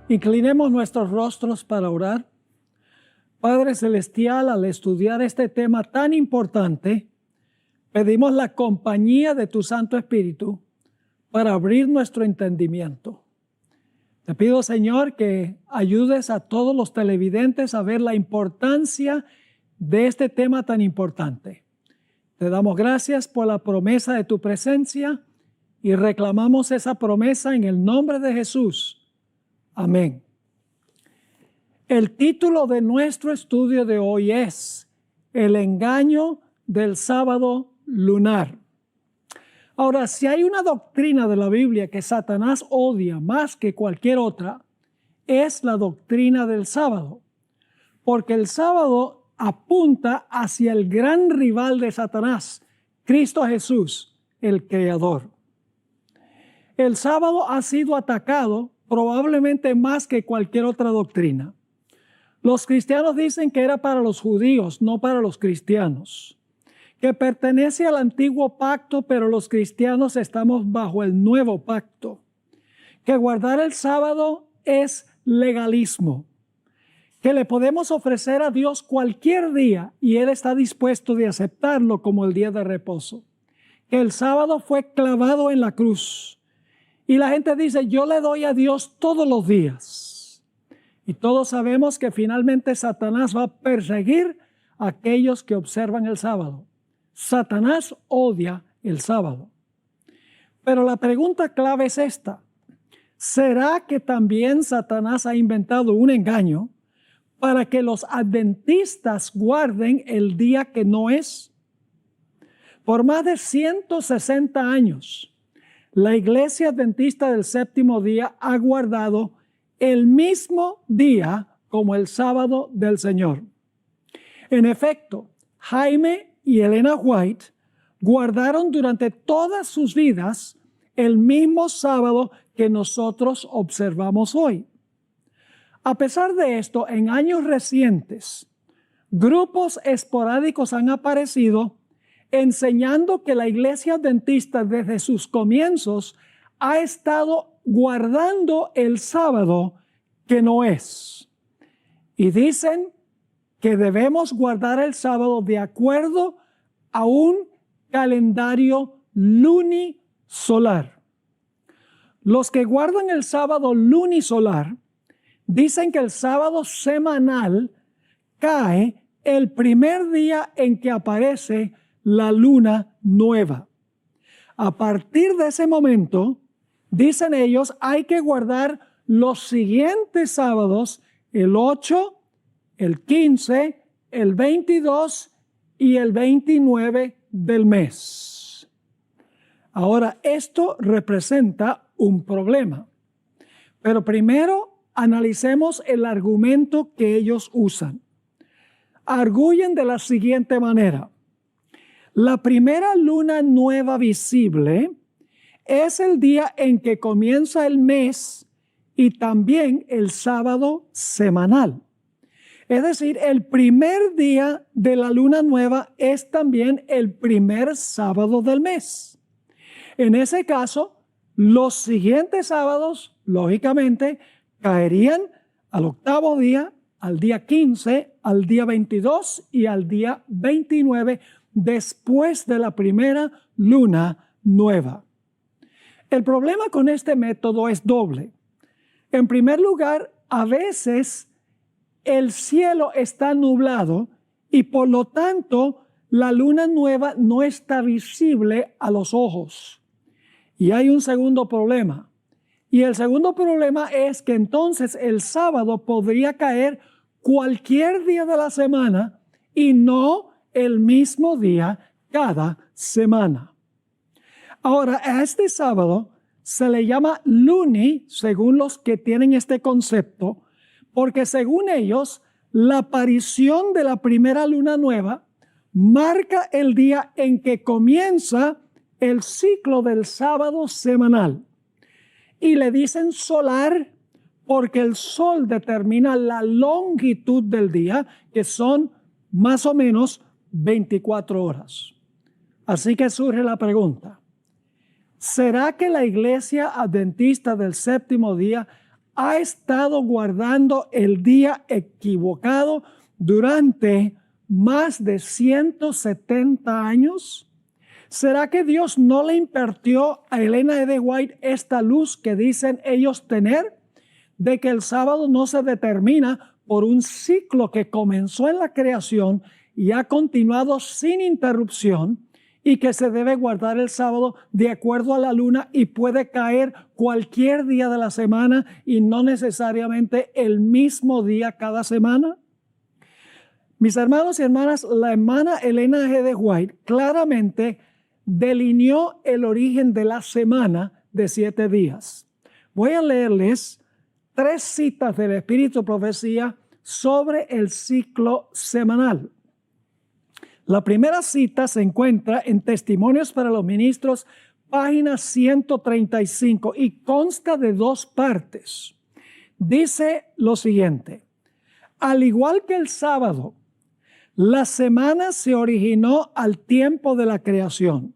Inclinemos nuestros rostros para orar. Padre Celestial, al estudiar este tema tan importante, pedimos la compañía de tu Santo Espíritu para abrir nuestro entendimiento. Te pido, Señor, que ayudes a todos los televidentes a ver la importancia de este tema tan importante. Te damos gracias por la promesa de tu presencia y reclamamos esa promesa en el nombre de Jesús. Amén. El título de nuestro estudio de hoy es El engaño del sábado lunar. Ahora, si hay una doctrina de la Biblia que Satanás odia más que cualquier otra, es la doctrina del sábado, porque el sábado apunta hacia el gran rival de Satanás, Cristo Jesús, el Creador. El sábado ha sido atacado probablemente más que cualquier otra doctrina. Los cristianos dicen que era para los judíos, no para los cristianos, que pertenece al antiguo pacto, pero los cristianos estamos bajo el nuevo pacto, que guardar el sábado es legalismo, que le podemos ofrecer a Dios cualquier día y Él está dispuesto de aceptarlo como el día de reposo, que el sábado fue clavado en la cruz. Y la gente dice, yo le doy a Dios todos los días. Y todos sabemos que finalmente Satanás va a perseguir a aquellos que observan el sábado. Satanás odia el sábado. Pero la pregunta clave es esta. ¿Será que también Satanás ha inventado un engaño para que los adventistas guarden el día que no es? Por más de 160 años, la Iglesia Adventista del Séptimo Día ha guardado el mismo día como el sábado del Señor. En efecto, Jaime y Elena White guardaron durante todas sus vidas el mismo sábado que nosotros observamos hoy. A pesar de esto, en años recientes, grupos esporádicos han aparecido enseñando que la Iglesia Adventista desde sus comienzos ha estado guardando el sábado que no es. Y dicen que debemos guardar el sábado de acuerdo a un calendario lunisolar. Los que guardan el sábado lunisolar dicen que el sábado semanal cae el primer día en que aparece la luna nueva. A partir de ese momento, dicen ellos, hay que guardar los siguientes sábados, el 8, el 15, el 22 y el 29 del mes. Ahora, esto representa un problema. Pero primero analicemos el argumento que ellos usan. Arguyen de la siguiente manera. La primera luna nueva visible es el día en que comienza el mes y también el sábado semanal. Es decir, el primer día de la luna nueva es también el primer sábado del mes. En ese caso, los siguientes sábados, lógicamente, caerían al octavo día, al día 15, al día 22 y al día 29 después de la primera luna nueva. El problema con este método es doble. En primer lugar, a veces el cielo está nublado y por lo tanto la luna nueva no está visible a los ojos. Y hay un segundo problema. Y el segundo problema es que entonces el sábado podría caer cualquier día de la semana y no el mismo día cada semana. Ahora, a este sábado se le llama luni, según los que tienen este concepto, porque según ellos, la aparición de la primera luna nueva marca el día en que comienza el ciclo del sábado semanal. Y le dicen solar porque el sol determina la longitud del día, que son más o menos 24 horas. Así que surge la pregunta, ¿será que la Iglesia Adventista del Séptimo Día ha estado guardando el día equivocado durante más de 170 años? ¿Será que Dios no le impartió a Elena G. White esta luz que dicen ellos tener? De que el sábado no se determina por un ciclo que comenzó en la creación y ha continuado sin interrupción, y que se debe guardar el sábado de acuerdo a la luna y puede caer cualquier día de la semana y no necesariamente el mismo día cada semana. Mis hermanos y hermanas, la hermana Elena G. White claramente delineó el origen de la semana de 7 días. Voy a leerles 3 citas del Espíritu de Profecía sobre el ciclo semanal. La primera cita se encuentra en Testimonios para los Ministros, página 135, y consta de 2 partes. Dice lo siguiente: al igual que el sábado, la semana se originó al tiempo de la creación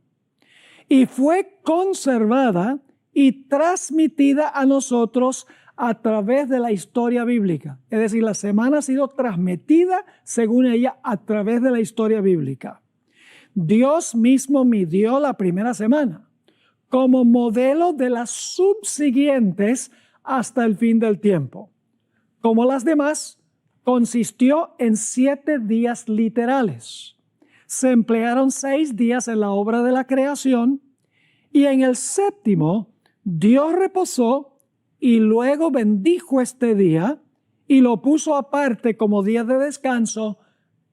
y fue conservada y transmitida a nosotros a través de la historia bíblica. Es decir, la semana ha sido transmitida, según ella, a través de la historia bíblica. Dios mismo midió la primera semana como modelo de las subsiguientes hasta el fin del tiempo. Como las demás, consistió en 7 días literales. Se emplearon 6 días en la obra de la creación y en el 7º Dios reposó y luego bendijo este día y lo puso aparte como día de descanso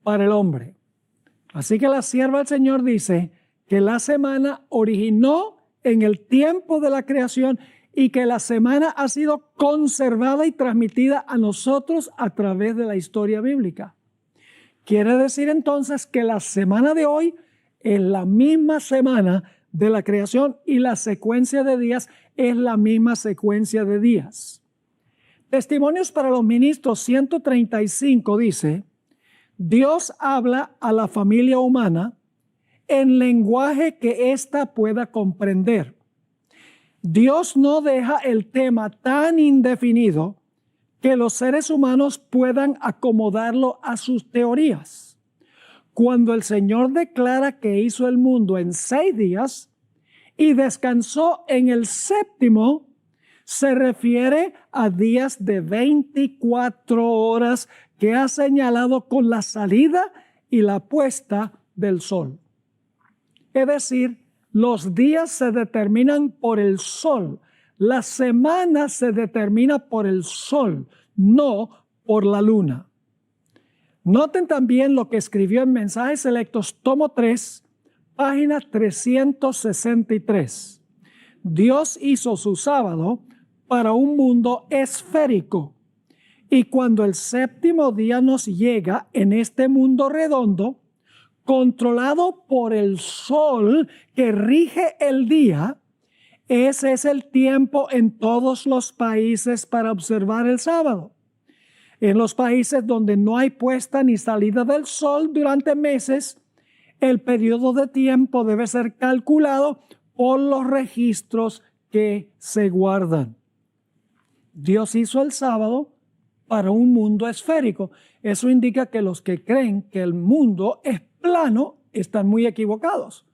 para el hombre. Así que la sierva del Señor dice que la semana originó en el tiempo de la creación y que la semana ha sido conservada y transmitida a nosotros a través de la historia bíblica. Quiere decir entonces que la semana de hoy es la misma semana de la creación y la secuencia de días es la misma secuencia de días. Testimonios para los Ministros 135 dice: Dios habla a la familia humana en lenguaje que ésta pueda comprender. Dios no deja el tema tan indefinido que los seres humanos puedan acomodarlo a sus teorías. Cuando el Señor declara que hizo el mundo en 6 días y descansó en el 7º, se refiere a días de 24 horas que ha señalado con la salida y la puesta del sol. Es decir, los días se determinan por el sol. La semana se determina por el sol, no por la luna. Noten también lo que escribió en Mensajes Selectos, tomo 3, página 363. Dios hizo su sábado para un mundo esférico. Y cuando el 7º día nos llega en este mundo redondo, controlado por el sol que rige el día, ese es el tiempo en todos los países para observar el sábado. En los países donde no hay puesta ni salida del sol durante meses, el periodo de tiempo debe ser calculado por los registros que se guardan. Dios hizo el sábado para un mundo esférico. Eso indica que los que creen que el mundo es plano están muy equivocados.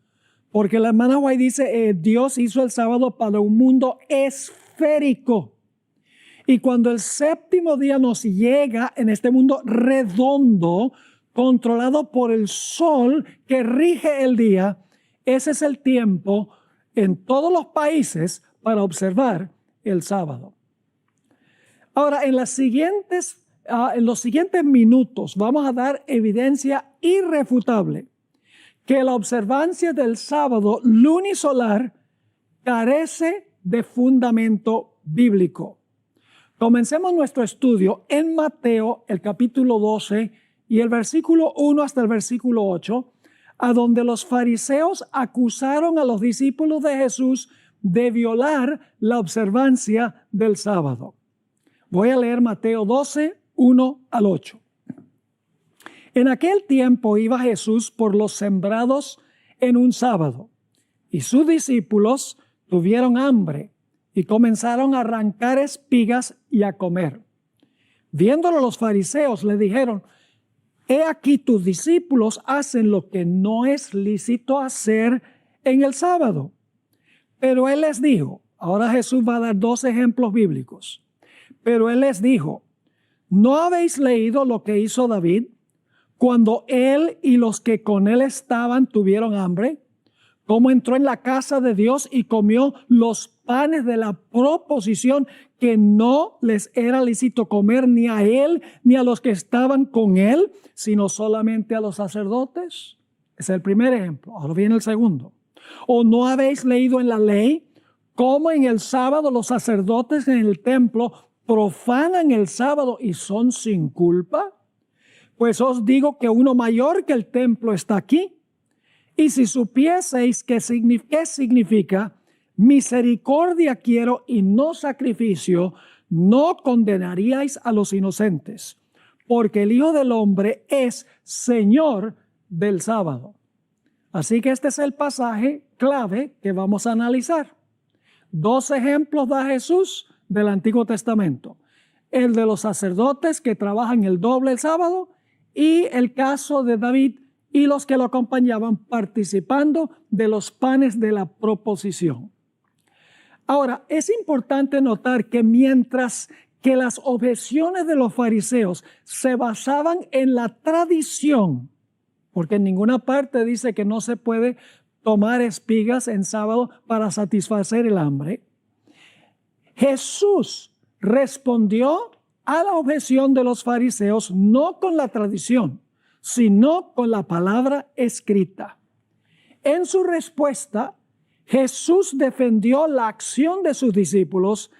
Porque la hermana White dice, Dios hizo el sábado para un mundo esférico. Y cuando el 7º día nos llega en este mundo redondo, controlado por el sol que rige el día, ese es el tiempo en todos los países para observar el sábado. Ahora, en los siguientes minutos vamos a dar evidencia irrefutable que la observancia del sábado lunisolar carece de fundamento bíblico. Comencemos nuestro estudio en Mateo, el capítulo 12 y el versículo 1 hasta el versículo 8, a donde los fariseos acusaron a los discípulos de Jesús de violar la observancia del sábado. Voy a leer Mateo 12, 1 al 8. En aquel tiempo iba Jesús por los sembrados en un sábado, y sus discípulos tuvieron hambre, y comenzaron a arrancar espigas y a comer. Viéndolo los fariseos le dijeron: he aquí tus discípulos hacen lo que no es lícito hacer en el sábado. Pero él les dijo, ahora Jesús va a dar dos ejemplos bíblicos. Pero él les dijo: ¿no habéis leído lo que hizo David cuando él y los que con él estaban tuvieron hambre? Cómo entró en la casa de Dios y comió los panes de la proposición que no les era lícito comer ni a él ni a los que estaban con él, sino solamente a los sacerdotes. Ese es el primer ejemplo. Ahora viene el segundo. ¿O no habéis leído en la ley cómo en el sábado los sacerdotes en el templo profanan el sábado y son sin culpa? Pues os digo que uno mayor que el templo está aquí. Y si supieseis qué significa misericordia quiero y no sacrificio, no condenaríais a los inocentes, porque el Hijo del Hombre es Señor del sábado. Así que este es el pasaje clave que vamos a analizar. Dos ejemplos da Jesús del Antiguo Testamento: el de los sacerdotes que trabajan el doble el sábado y el caso de David y los que lo acompañaban participando de los panes de la proposición. Ahora, es importante notar que mientras que las objeciones de los fariseos se basaban en la tradición, porque en ninguna parte dice que no se puede tomar espigas en sábado para satisfacer el hambre, Jesús respondió a la objeción de los fariseos no con la tradición, sino con la palabra escrita. En su respuesta, Jesús defendió la acción de sus discípulos,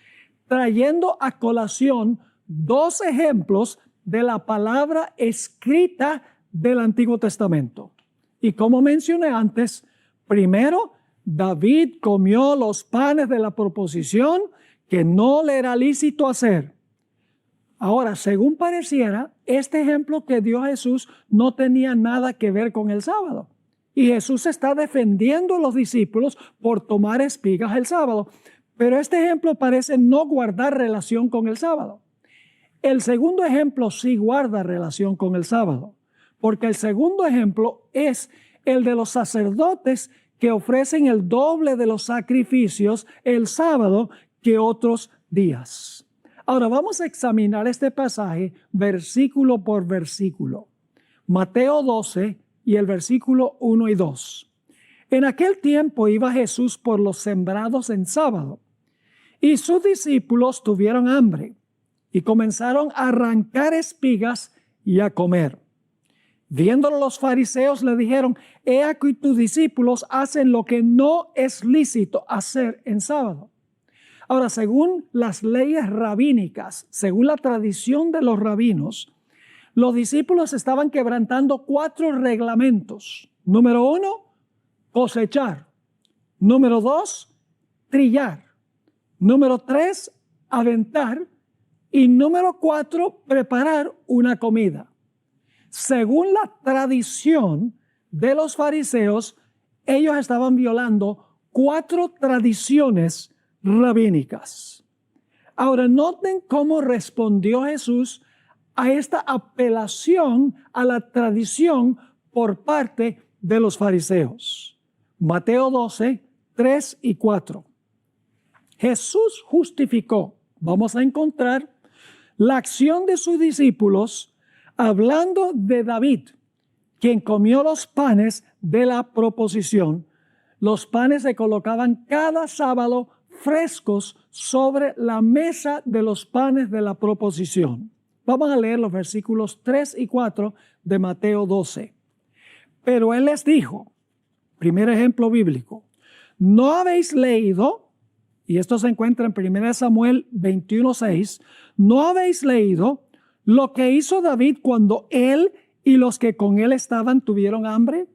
trayendo a colación dos ejemplos de la palabra escrita del Antiguo Testamento. Y como mencioné antes, primero, David comió los panes de la proposición que no le era lícito hacer. Ahora, según pareciera, este ejemplo que dio Jesús no tenía nada que ver con el sábado. Y Jesús está defendiendo a los discípulos por tomar espigas el sábado. Pero este ejemplo parece no guardar relación con el sábado. El segundo ejemplo sí guarda relación con el sábado, porque el segundo ejemplo es el de los sacerdotes que ofrecen el doble de los sacrificios el sábado que otros días. Ahora vamos a examinar este pasaje versículo por versículo. Mateo 12 y el versículo 1 y 2. En aquel tiempo iba Jesús por los sembrados en sábado, y sus discípulos tuvieron hambre y comenzaron a arrancar espigas y a comer. Viéndolo los fariseos le dijeron: he aquí tus discípulos hacen lo que no es lícito hacer en sábado. Ahora, según las leyes rabínicas, según la tradición de los rabinos, los discípulos estaban quebrantando 4 reglamentos. Número 1, cosechar. Número 2, trillar. Número 3, aventar. Y número 4, preparar una comida. Según la tradición de los fariseos, ellos estaban violando 4 tradiciones rabínicas. Ahora noten cómo respondió Jesús a esta apelación a la tradición por parte de los fariseos. Mateo 12, 3 y 4. Jesús justificó, vamos a encontrar la acción de sus discípulos hablando de David, quien comió los panes de la proposición. Los panes se colocaban cada sábado frescos sobre la mesa de los panes de la proposición. Vamos a leer los versículos 3 y 4 de Mateo 12. Pero él les dijo, primer ejemplo bíblico: ¿no habéis leído? Y esto se encuentra en 1 Samuel 21:6. ¿No habéis leído lo que hizo David cuando él y los que con él estaban tuvieron hambre?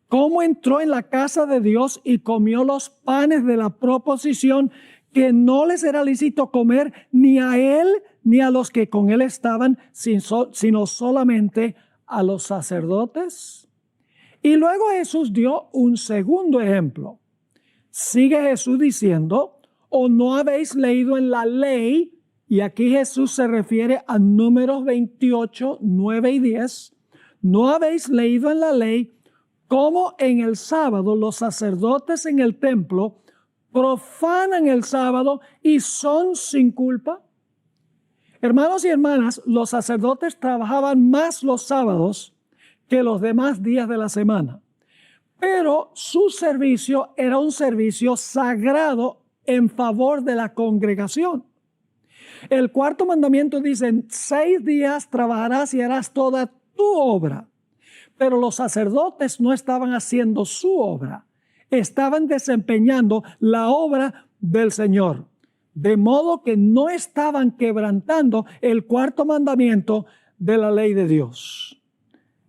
¿Cómo entró en la casa de Dios y comió los panes de la proposición que no les era lícito comer ni a él ni a los que con él estaban, sino solamente a los sacerdotes? Y luego Jesús dio un segundo ejemplo. Sigue Jesús diciendo: ¿O no habéis leído en la ley? Y aquí Jesús se refiere a Números 28, 9 y 10. ¿No habéis leído en la ley cómo en el sábado los sacerdotes en el templo profanan el sábado y son sin culpa? Hermanos y hermanas, los sacerdotes trabajaban más los sábados que los demás días de la semana, pero su servicio era un servicio sagrado en favor de la congregación. El cuarto mandamiento dice: en 6 días trabajarás y harás toda tu obra. Pero los sacerdotes no estaban haciendo su obra, estaban desempeñando la obra del Señor. De modo que no estaban quebrantando el cuarto mandamiento de la ley de Dios.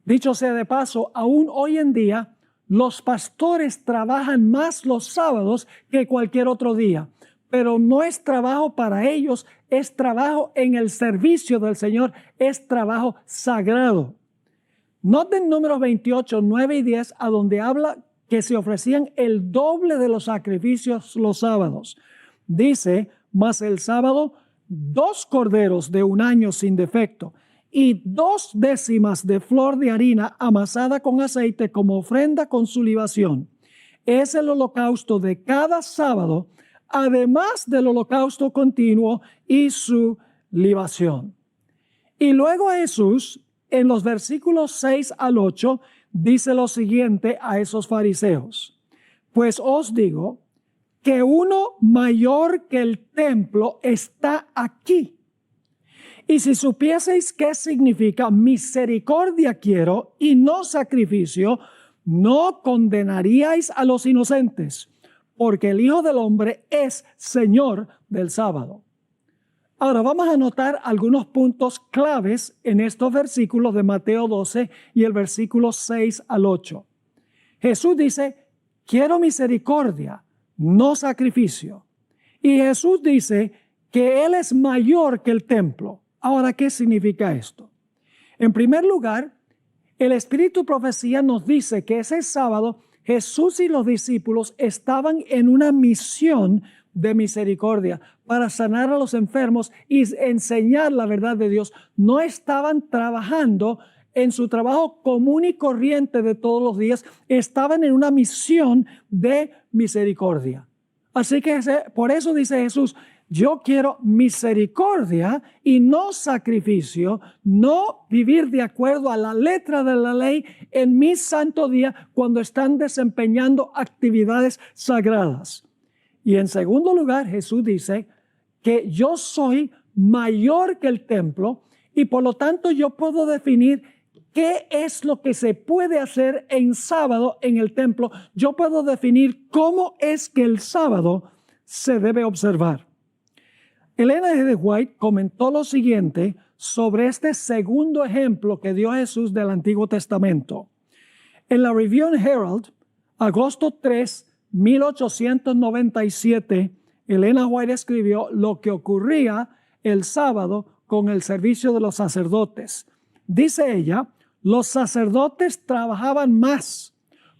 Dicho sea de paso, aún hoy en día los pastores trabajan más los sábados que cualquier otro día, pero no es trabajo para ellos, es trabajo en el servicio del Señor, es trabajo sagrado. Noten Números 28, 9 y 10, a donde habla que se ofrecían el doble de los sacrificios los sábados. Dice: mas el sábado 2 corderos de 1 año sin defecto y 2 décimas de flor de harina amasada con aceite como ofrenda con su libación. Es el holocausto de cada sábado, además del holocausto continuo y su libación. Y luego Jesús, en los versículos 6 al 8, dice lo siguiente a esos fariseos: pues os digo que uno mayor que el templo está aquí. Y si supieseis qué significa misericordia quiero y no sacrificio, no condenaríais a los inocentes, porque el Hijo del Hombre es Señor del sábado. Ahora vamos a notar algunos puntos claves en estos versículos de Mateo 12 y el versículo 6 al 8. Jesús dice: quiero misericordia, no sacrificio. Y Jesús dice que Él es mayor que el templo. Ahora, ¿qué significa esto? En primer lugar, el Espíritu Profecía nos dice que ese sábado Jesús y los discípulos estaban en una misión de misericordia para sanar a los enfermos y enseñar la verdad de Dios. No estaban trabajando en su trabajo común y corriente de todos los días, estaban en una misión de misericordia. Así que por eso dice Jesús: yo quiero misericordia y no sacrificio, no vivir de acuerdo a la letra de la ley en mi santo día cuando están desempeñando actividades sagradas. Y en segundo lugar, Jesús dice que yo soy mayor que el templo y por lo tanto yo puedo definir qué es lo que se puede hacer en sábado en el templo. Yo puedo definir cómo es que el sábado se debe observar. Elena G. de White comentó lo siguiente sobre este segundo ejemplo que dio Jesús del Antiguo Testamento. En la Review and Herald, agosto 3, 1897, Elena White escribió lo que ocurría el sábado con el servicio de los sacerdotes. Dice ella: los sacerdotes trabajaban más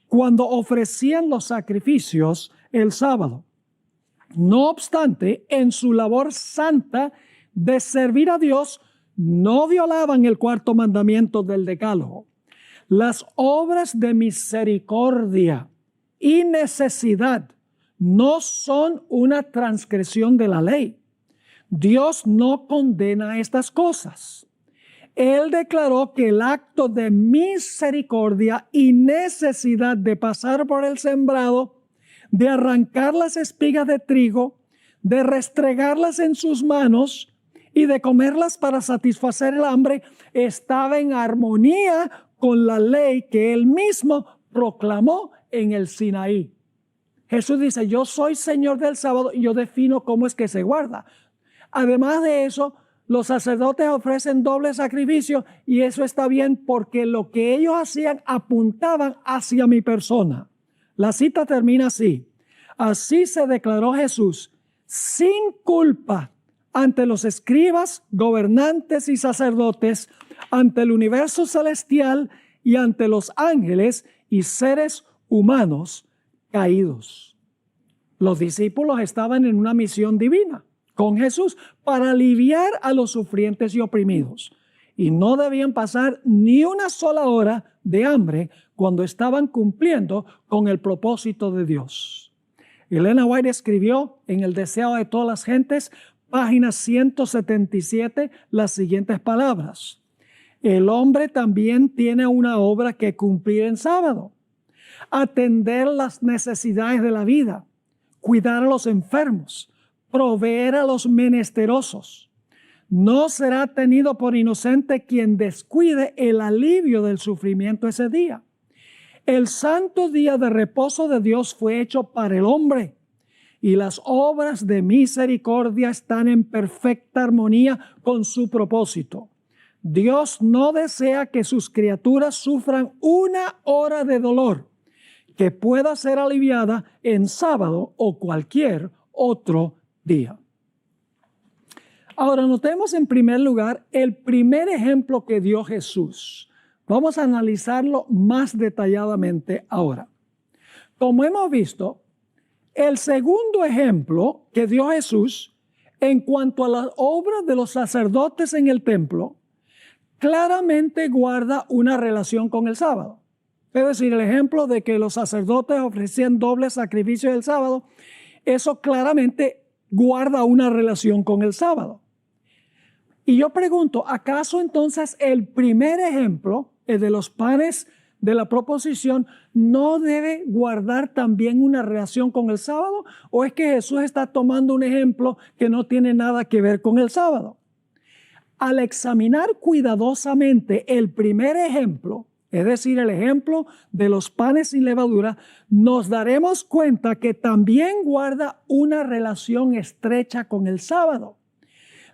cuando ofrecían los sacrificios el sábado. No obstante, en su labor santa de servir a Dios, no violaban el cuarto mandamiento del Decálogo. Las obras de misericordia y necesidad no son una transgresión de la ley. Dios no condena estas cosas. Él declaró que el acto de misericordia y necesidad de pasar por el sembrado, de arrancar las espigas de trigo, de restregarlas en sus manos y de comerlas para satisfacer el hambre, estaba en armonía con la ley que Él mismo proclamó en el Sinaí. Jesús dice: yo soy Señor del sábado y yo defino cómo es que se guarda. Además de eso, los sacerdotes ofrecen doble sacrificio y eso está bien porque lo que ellos hacían apuntaban hacia mi persona. La cita termina así: así se declaró Jesús sin culpa ante los escribas, gobernantes y sacerdotes, ante el universo celestial y ante los ángeles y seres humanos caídos. Los discípulos estaban en una misión divina con Jesús para aliviar a los sufrientes y oprimidos. Y no debían pasar ni una sola hora de hambre cuando estaban cumpliendo con el propósito de Dios. Elena White escribió en El deseo de todas las gentes, página 177, las siguientes palabras. El hombre también tiene una obra que cumplir en sábado. Atender las necesidades de la vida, cuidar a los enfermos, proveer a los menesterosos. No será tenido por inocente quien descuide el alivio del sufrimiento ese día. El santo día de reposo de Dios fue hecho para el hombre, y las obras de misericordia están en perfecta armonía con su propósito. Dios no desea que sus criaturas sufran una hora de dolor que pueda ser aliviada en sábado o cualquier otro día. Ahora notemos en primer lugar el primer ejemplo que dio Jesús. Vamos a analizarlo más detalladamente ahora. Como hemos visto, el segundo ejemplo que dio Jesús en cuanto a las obras de los sacerdotes en el templo, claramente guarda una relación con el sábado. Es decir, el ejemplo de que los sacerdotes ofrecían doble sacrificio el sábado, eso claramente guarda una relación con el sábado. Y yo pregunto, ¿acaso entonces el primer ejemplo, el de los panes de la proposición, no debe guardar también una relación con el sábado? ¿O es que Jesús está tomando un ejemplo que no tiene nada que ver con el sábado? Al examinar cuidadosamente el primer ejemplo, es decir, el ejemplo de los panes sin levadura, nos daremos cuenta que también guarda una relación estrecha con el sábado.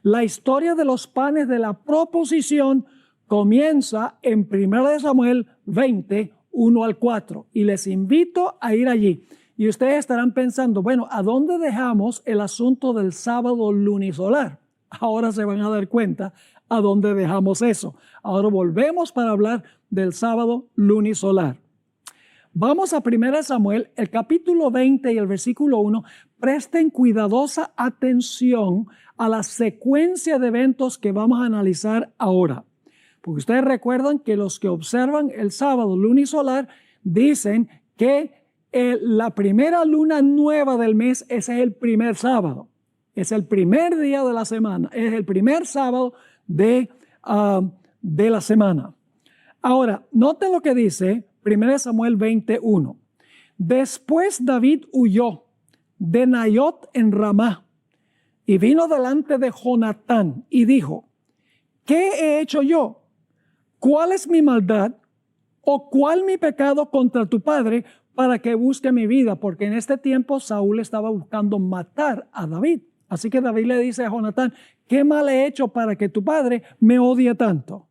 La historia de los panes de la proposición comienza en 1 Samuel 20, 1 al 4. Y les invito a ir allí. Y ustedes estarán pensando, bueno, ¿a dónde dejamos el asunto del sábado lunisolar? Ahora se van a dar cuenta a dónde dejamos eso. Ahora volvemos para hablar del sábado lunisolar. Vamos a 1 Samuel, el capítulo 20 y el versículo 1. Presten cuidadosa atención a la secuencia de eventos que vamos a analizar ahora. Porque ustedes recuerdan que los que observan el sábado lunisolar dicen que la primera luna nueva del mes, ese es el primer sábado. Es el primer día de la semana. Es el primer sábado de la semana. Ahora, noten lo que dice 1 Samuel 21. Después David huyó de Nayot en Ramá y vino delante de Jonatán y dijo, ¿qué he hecho yo? ¿Cuál es mi maldad o cuál mi pecado contra tu padre para que busque mi vida? Porque en este tiempo Saúl estaba buscando matar a David. Así que David le dice a Jonatán, ¿qué mal he hecho para que tu padre me odie tanto?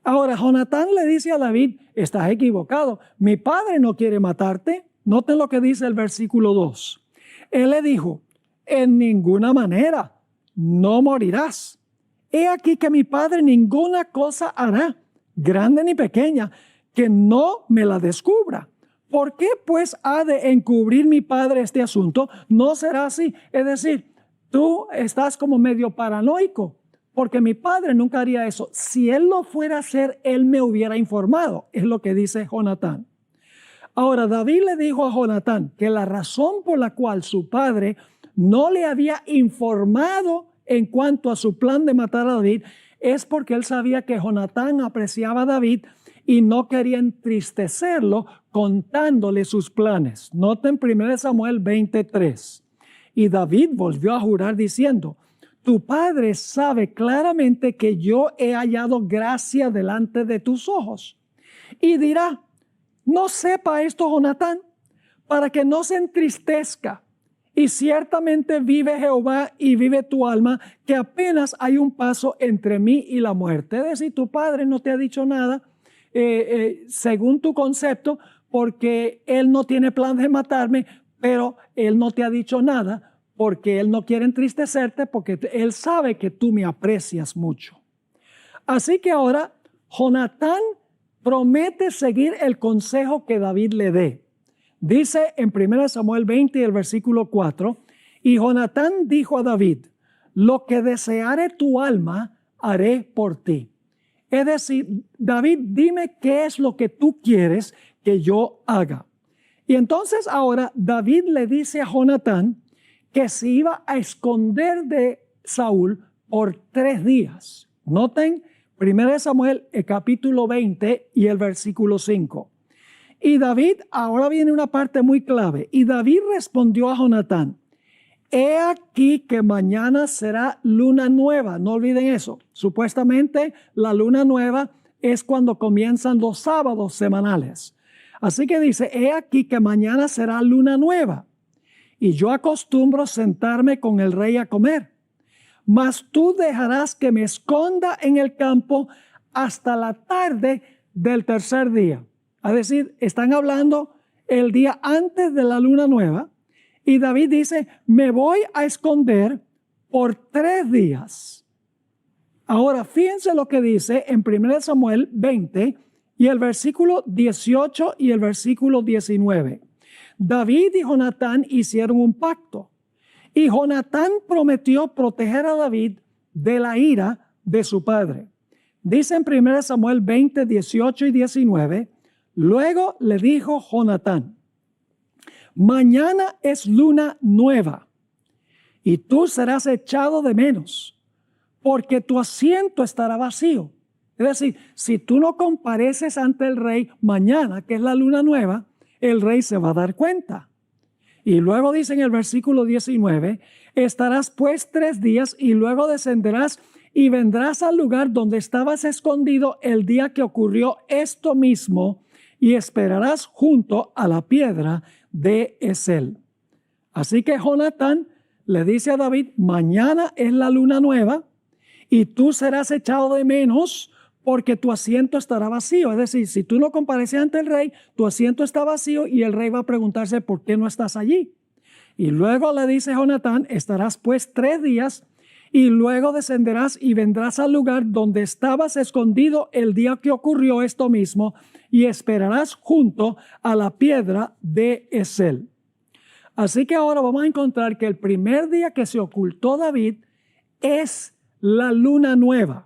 Ahora, Jonatán le dice a David, estás equivocado, mi padre no quiere matarte. Noten lo que dice el versículo 2. Él le dijo, en ninguna manera, no morirás. He aquí que mi padre ninguna cosa hará, grande ni pequeña, que no me la descubra. ¿Por qué pues ha de encubrir mi padre este asunto? No será así. Es decir, tú estás como medio paranoico, porque mi padre nunca haría eso. Si él lo fuera a hacer, él me hubiera informado, es lo que dice Jonatán. Ahora, David le dijo a Jonatán que la razón por la cual su padre no le había informado en cuanto a su plan de matar a David es porque él sabía que Jonatán apreciaba a David y no quería entristecerlo contándole sus planes. Noten 1 Samuel 23. Y David volvió a jurar diciendo, tu padre sabe claramente que yo he hallado gracia delante de tus ojos. Y dirá, no sepa esto Jonatán, para que no se entristezca. Y ciertamente vive Jehová y vive tu alma, que apenas hay un paso entre mí y la muerte. Es decir, tu padre no te ha dicho nada, según tu concepto, porque él no tiene plan de matarme, pero él no te ha dicho nada, porque él no quiere entristecerte, porque él sabe que tú me aprecias mucho. Así que ahora Jonatán promete seguir el consejo que David le dé. Dice en 1 Samuel 20, el versículo 4, y Jonatán dijo a David, lo que deseare tu alma, haré por ti. Es decir, David, dime qué es lo que tú quieres que yo haga. Y entonces ahora David le dice a Jonatán que se iba a esconder de Saúl por 3 días. Noten 1 Samuel el capítulo 20 y el versículo 5. Y David, ahora viene una parte muy clave. Y David respondió a Jonatán, he aquí que mañana será luna nueva. No olviden eso. Supuestamente la luna nueva es cuando comienzan los sábados semanales. Así que dice, he aquí que mañana será luna nueva. Y yo acostumbro sentarme con el rey a comer. Mas tú dejarás que me esconda en el campo hasta la tarde del 3er día. Es decir, están hablando el día antes de la luna nueva. Y David dice, me voy a esconder por 3 días. Ahora, fíjense lo que dice en 1 Samuel 20 y el versículo 18 y el versículo 19. David y Jonatán hicieron un pacto. Y Jonatán prometió proteger a David de la ira de su padre. Dice en 1 Samuel 20, 18 y 19, luego le dijo Jonatán, mañana es luna nueva y tú serás echado de menos, porque tu asiento estará vacío. Es decir, si tú no compareces ante el rey mañana, que es la luna nueva, el rey se va a dar cuenta. Y luego dice en el versículo 19, estarás pues 3 días y luego descenderás y vendrás al lugar donde estabas escondido el día que ocurrió esto mismo y esperarás junto a la piedra de Esel. Así que Jonatán le dice a David, mañana es la luna nueva y tú serás echado de menos porque tu asiento estará vacío. Es decir, si tú no compareces ante el rey, tu asiento está vacío y el rey va a preguntarse por qué no estás allí. Y luego le dice Jonatán, estarás pues 3 días y luego descenderás y vendrás al lugar donde estabas escondido el día que ocurrió esto mismo y esperarás junto a la piedra de Esel. Así que ahora vamos a encontrar que el primer día que se ocultó David es la luna nueva.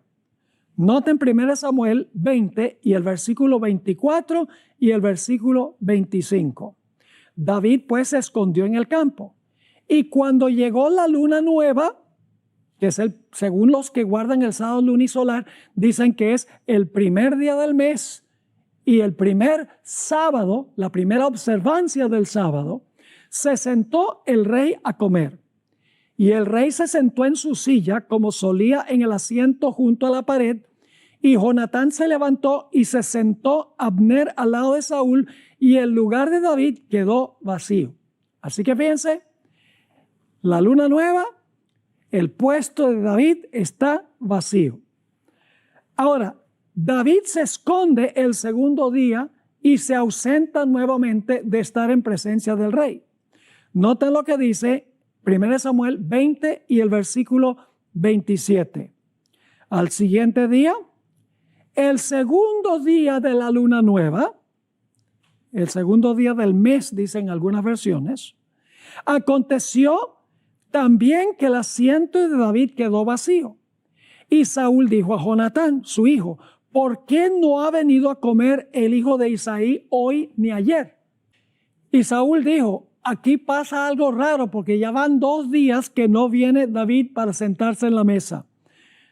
Noten 1 Samuel 20 y el versículo 24 y el versículo 25. David pues se escondió en el campo. Y cuando llegó la luna nueva, que es según los que guardan el sábado lunisolar, dicen que es el primer día del mes y el primer sábado, la primera observancia del sábado, se sentó el rey a comer. Y el rey se sentó en su silla como solía en el asiento junto a la pared. Y Jonatán se levantó y se sentó Abner al lado de Saúl y el lugar de David quedó vacío. Así que fíjense, la luna nueva, el puesto de David está vacío. Ahora, David se esconde el segundo día y se ausenta nuevamente de estar en presencia del rey. Noten lo que dice 1 Samuel 20 y el versículo 27. Al siguiente día, el segundo día de la luna nueva, el segundo día del mes, dicen algunas versiones, aconteció también que el asiento de David quedó vacío. Y Saúl dijo a Jonatán, su hijo, ¿por qué no ha venido a comer el hijo de Isaí hoy ni ayer? Y Saúl dijo, aquí pasa algo raro porque ya van 2 días que no viene David para sentarse en la mesa.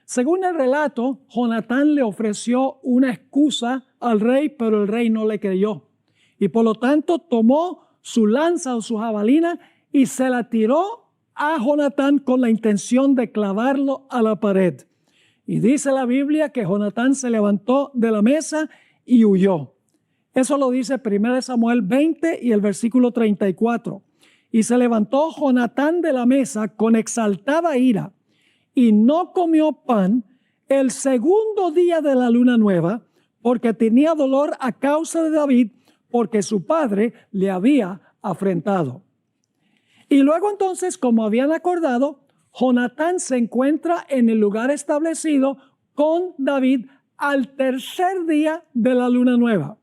Según el relato, Jonatán le ofreció una excusa al rey, pero el rey no le creyó. Y por lo tanto tomó su lanza o su jabalina y se la tiró a Jonatán con la intención de clavarlo a la pared. Y dice la Biblia que Jonatán se levantó de la mesa y huyó. Eso lo dice 1 Samuel 20 y el versículo 34. Y se levantó Jonatán de la mesa con exaltada ira y no comió pan el segundo día de la luna nueva porque tenía dolor a causa de David porque su padre le había afrentado. Y luego entonces, como habían acordado, Jonatán se encuentra en el lugar establecido con David al tercer día de la luna nueva.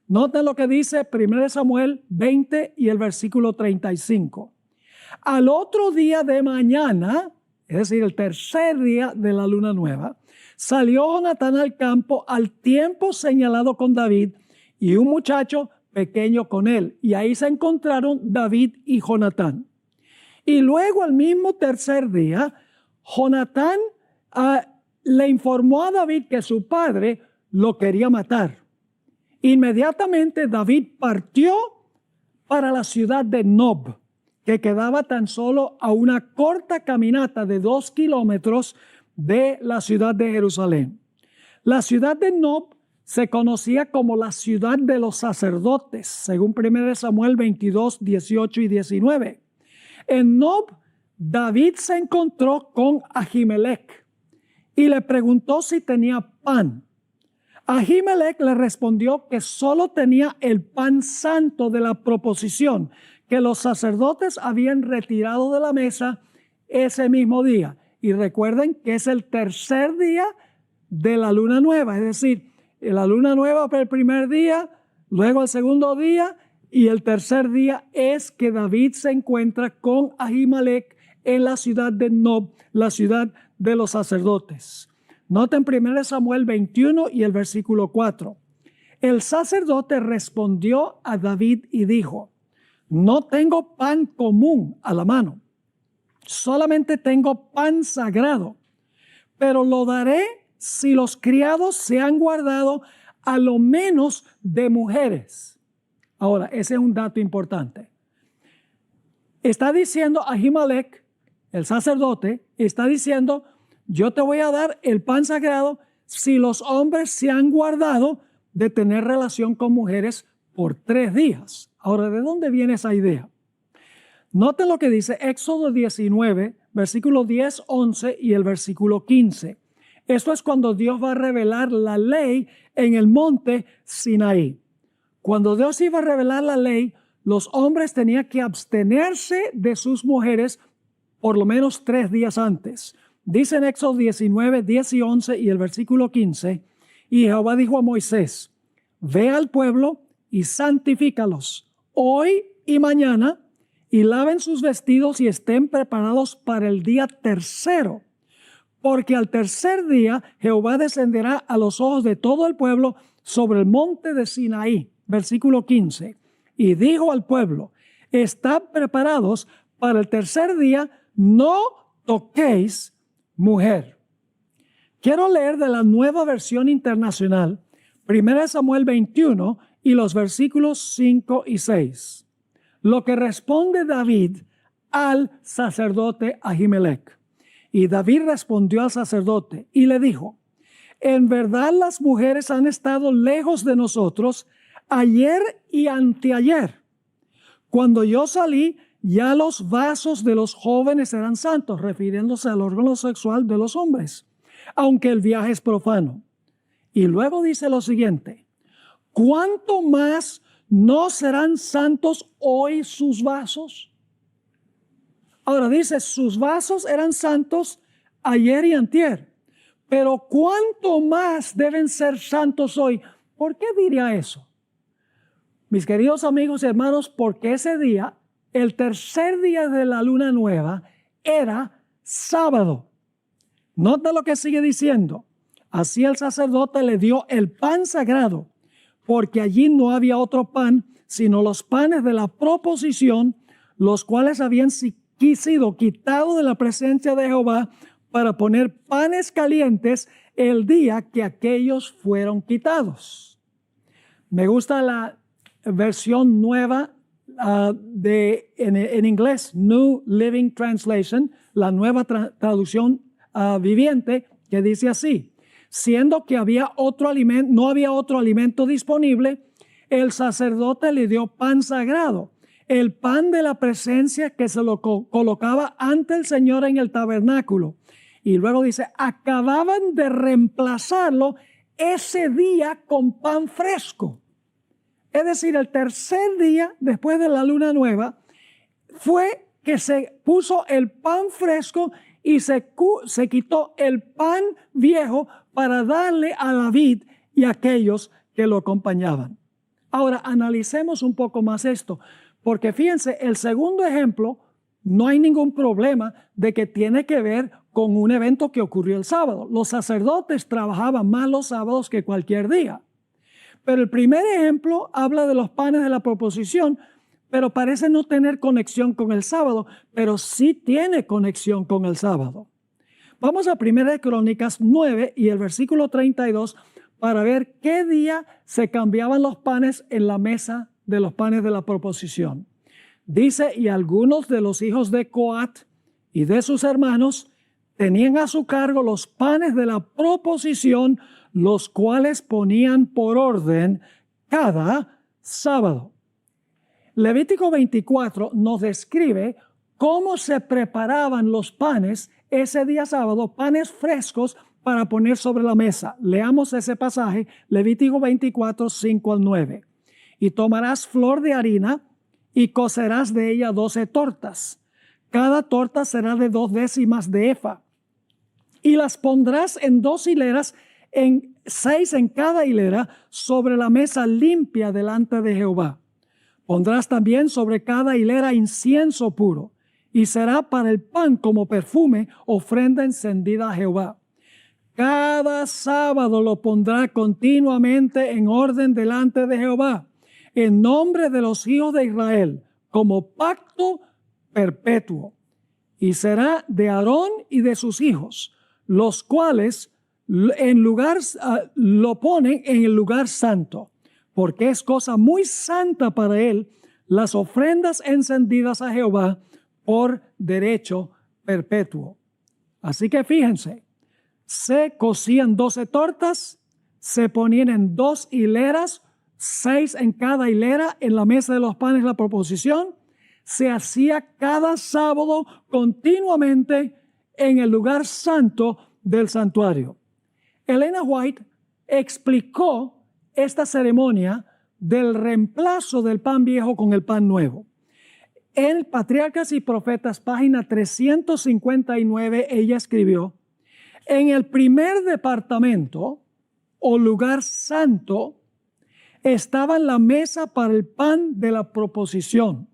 Noten lo que dice 1 Samuel 20 y el versículo 35. Al otro día de mañana, es decir, el tercer día de la luna nueva, salió Jonatán al campo al tiempo señalado con David y un muchacho pequeño con él. Y ahí se encontraron David y Jonatán. Y luego al mismo tercer día, Jonatán le informó a David que su padre lo quería matar. Inmediatamente David partió para la ciudad de Nob, que quedaba tan solo a una corta caminata de 2 kilómetros de la ciudad de Jerusalén. La ciudad de Nob se conocía como la ciudad de los sacerdotes, según 1 Samuel 22, 18 y 19. En Nob, David se encontró con Ahimelech y le preguntó si tenía pan. Ahimelech le respondió que solo tenía el pan santo de la proposición, que los sacerdotes habían retirado de la mesa ese mismo día. Y recuerden que es el tercer día de la luna nueva, es decir, la luna nueva fue el primer día, luego el segundo día, y el tercer día es que David se encuentra con Ahimelech en la ciudad de Nob, la ciudad de los sacerdotes. Noten 1 Samuel 21 y el versículo 4. El sacerdote respondió a David y dijo: no tengo pan común a la mano, solamente tengo pan sagrado, pero lo daré si los criados se han guardado a lo menos de mujeres. Ahora, ese es un dato importante. Está diciendo Ahimelech, el sacerdote, está diciendo: yo te voy a dar el pan sagrado si los hombres se han guardado de tener relación con mujeres por 3 días. Ahora, ¿de dónde viene esa idea? Noten lo que dice Éxodo 19, versículo 10, 11 y el versículo 15. Esto es cuando Dios va a revelar la ley en el monte Sinaí. Cuando Dios iba a revelar la ley, los hombres tenían que abstenerse de sus mujeres por lo menos 3 días antes. Dice en Éxodo 19, 10 y 11 y el versículo 15, y Jehová dijo a Moisés: ve al pueblo y santifícalos hoy y mañana, y laven sus vestidos y estén preparados para el día tercero, porque al tercer día Jehová descenderá a los ojos de todo el pueblo sobre el monte de Sinaí. Versículo 15, y dijo al pueblo: estad preparados para el tercer día, no toquéis mujer. Quiero leer de la Nueva Versión Internacional, 1 Samuel 21 y los versículos 5 y 6. Lo que responde David al sacerdote Ahimelech. Y David respondió al sacerdote y le dijo: en verdad las mujeres han estado lejos de nosotros ayer y anteayer. Cuando yo salí, ya los vasos de los jóvenes eran santos, refiriéndose al órgano sexual de los hombres, aunque el viaje es profano. Y luego dice lo siguiente: ¿cuánto más no serán santos hoy sus vasos? Ahora dice, sus vasos eran santos ayer y antier, pero ¿cuánto más deben ser santos hoy? ¿Por qué diría eso? Mis queridos amigos y hermanos, porque ese día, el tercer día de la luna nueva, era sábado. Nota lo que sigue diciendo. Así el sacerdote le dio el pan sagrado, porque allí no había otro pan, sino los panes de la proposición, los cuales habían sido quitados de la presencia de Jehová para poner panes calientes el día que aquellos fueron quitados. Me gusta la versión nueva en inglés, New Living Translation, la nueva traducción viviente, que dice así: siendo que no había otro alimento disponible, el sacerdote le dio pan sagrado, el pan de la presencia que se lo colocaba ante el Señor en el tabernáculo. Y luego dice, acababan de reemplazarlo ese día con pan fresco. Es decir, el tercer día después de la luna nueva fue que se puso el pan fresco y se quitó el pan viejo para darle a David y a aquellos que lo acompañaban. Ahora, analicemos un poco más esto, porque fíjense, el segundo ejemplo, no hay ningún problema de que tiene que ver con un evento que ocurrió el sábado. Los sacerdotes trabajaban más los sábados que cualquier día. Pero el primer ejemplo habla de los panes de la proposición, pero parece no tener conexión con el sábado, pero sí tiene conexión con el sábado. Vamos a 1 Crónicas 9 y el versículo 32 para ver qué día se cambiaban los panes en la mesa de los panes de la proposición. Dice, y algunos de los hijos de Coat y de sus hermanos tenían a su cargo los panes de la proposición, los cuales ponían por orden cada sábado. Levítico 24 nos describe cómo se preparaban los panes ese día sábado, panes frescos para poner sobre la mesa. Leamos ese pasaje, Levítico 24, 5 al 9. Y tomarás flor de harina y cocerás de ella 12 tortas. Cada torta será de 2 décimas de efa. Y las pondrás en 2 hileras, en 6 en cada hilera, sobre la mesa limpia delante de Jehová. Pondrás también sobre cada hilera incienso puro, y será para el pan como perfume, ofrenda encendida a Jehová. Cada sábado lo pondrá continuamente en orden delante de Jehová, en nombre de los hijos de Israel, como pacto perpetuo. Y será de Aarón y de sus hijos, los cuales lo ponen en el lugar santo, porque es cosa muy santa para él las ofrendas encendidas a Jehová por derecho perpetuo. Así que fíjense, se cocían 12 tortas, se ponían en 2 hileras, 6 en cada hilera en la mesa de los panes de la proposición. Se hacía cada sábado continuamente en el lugar santo del santuario. Elena White explicó esta ceremonia del reemplazo del pan viejo con el pan nuevo. En Patriarcas y Profetas, página 359, ella escribió: en el primer departamento o lugar santo estaba la mesa para el pan de la proposición,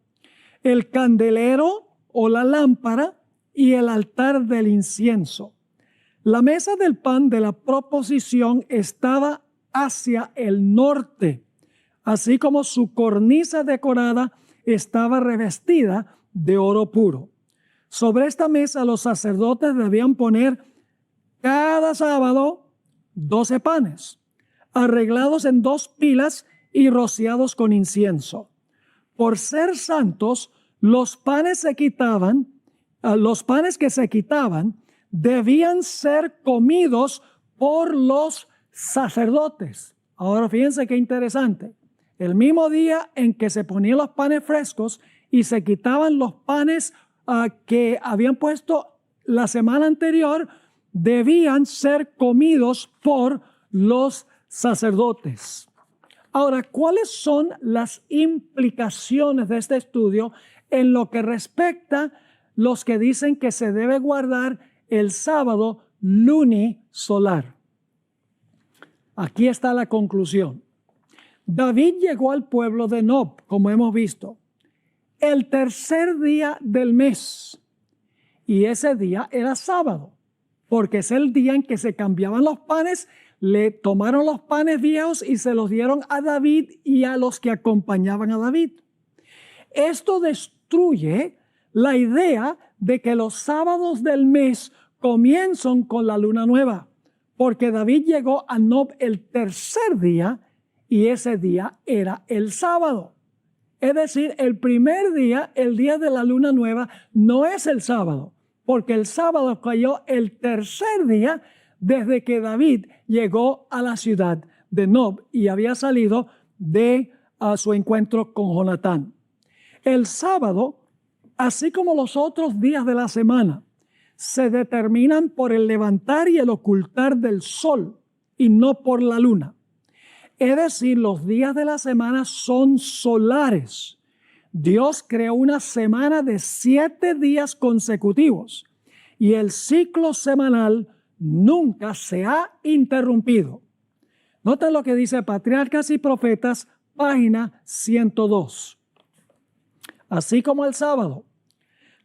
el candelero o la lámpara y el altar del incienso. La mesa del pan de la proposición estaba hacia el norte, así como su cornisa decorada estaba revestida de oro puro. Sobre esta mesa los sacerdotes debían poner cada sábado 12 panes, arreglados en 2 pilas y rociados con incienso. Por ser santos, los panes que se quitaban debían ser comidos por los sacerdotes. Ahora fíjense qué interesante. El mismo día en que se ponían los panes frescos y se quitaban los panes que habían puesto la semana anterior, debían ser comidos por los sacerdotes. Ahora, ¿cuáles son las implicaciones de este estudio en lo que respecta los que dicen que se debe guardar el sábado lunisolar? Aquí está la conclusión. David llegó al pueblo de Nob, como hemos visto, el tercer día del mes, y ese día era sábado, porque es el día en que se cambiaban los panes. Le tomaron los panes viejos y se los dieron a David y a los que acompañaban a David. Esto destruye la idea de que los sábados del mes comienzan con la luna nueva, porque David llegó a Nob el tercer día y ese día era el sábado. Es decir, el primer día, el día de la luna nueva, no es el sábado, porque el sábado cayó el tercer día desde que David llegó a la ciudad de Nob y había salido de su encuentro con Jonatán. El sábado, así como los otros días de la semana, se determinan por el levantar y el ocultar del sol y no por la luna. Es decir, los días de la semana son solares. Dios creó una semana de 7 días consecutivos y el ciclo semanal nunca se ha interrumpido. Noten lo que dice Patriarcas y Profetas, página 102. Así como el sábado,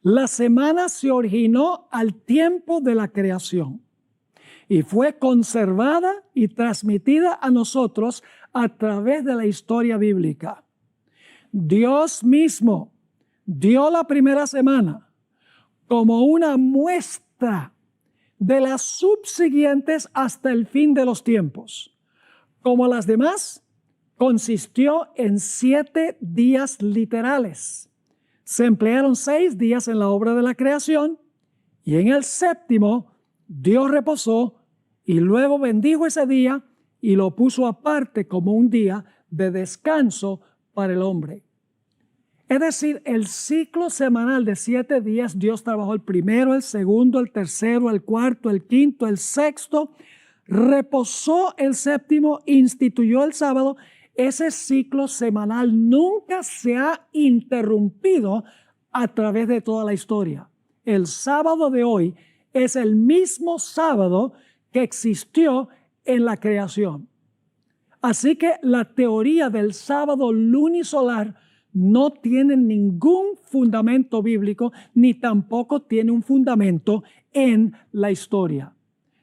la semana se originó al tiempo de la creación y fue conservada y transmitida a nosotros a través de la historia bíblica. Dios mismo dio la primera semana como una muestra de las subsiguientes hasta el fin de los tiempos. Como las demás, consistió en 7 días literales. Se emplearon 6 días en la obra de la creación y en el séptimo Dios reposó y luego bendijo ese día y lo puso aparte como un día de descanso para el hombre. Es decir, el ciclo semanal de 7 días, Dios trabajó el primero, el segundo, el tercero, el cuarto, el quinto, el sexto, reposó el séptimo, instituyó el sábado. Ese ciclo semanal nunca se ha interrumpido a través de toda la historia. El sábado de hoy es el mismo sábado que existió en la creación. Así que la teoría del sábado lunisolar no tiene ningún fundamento bíblico, ni tampoco tiene un fundamento en la historia.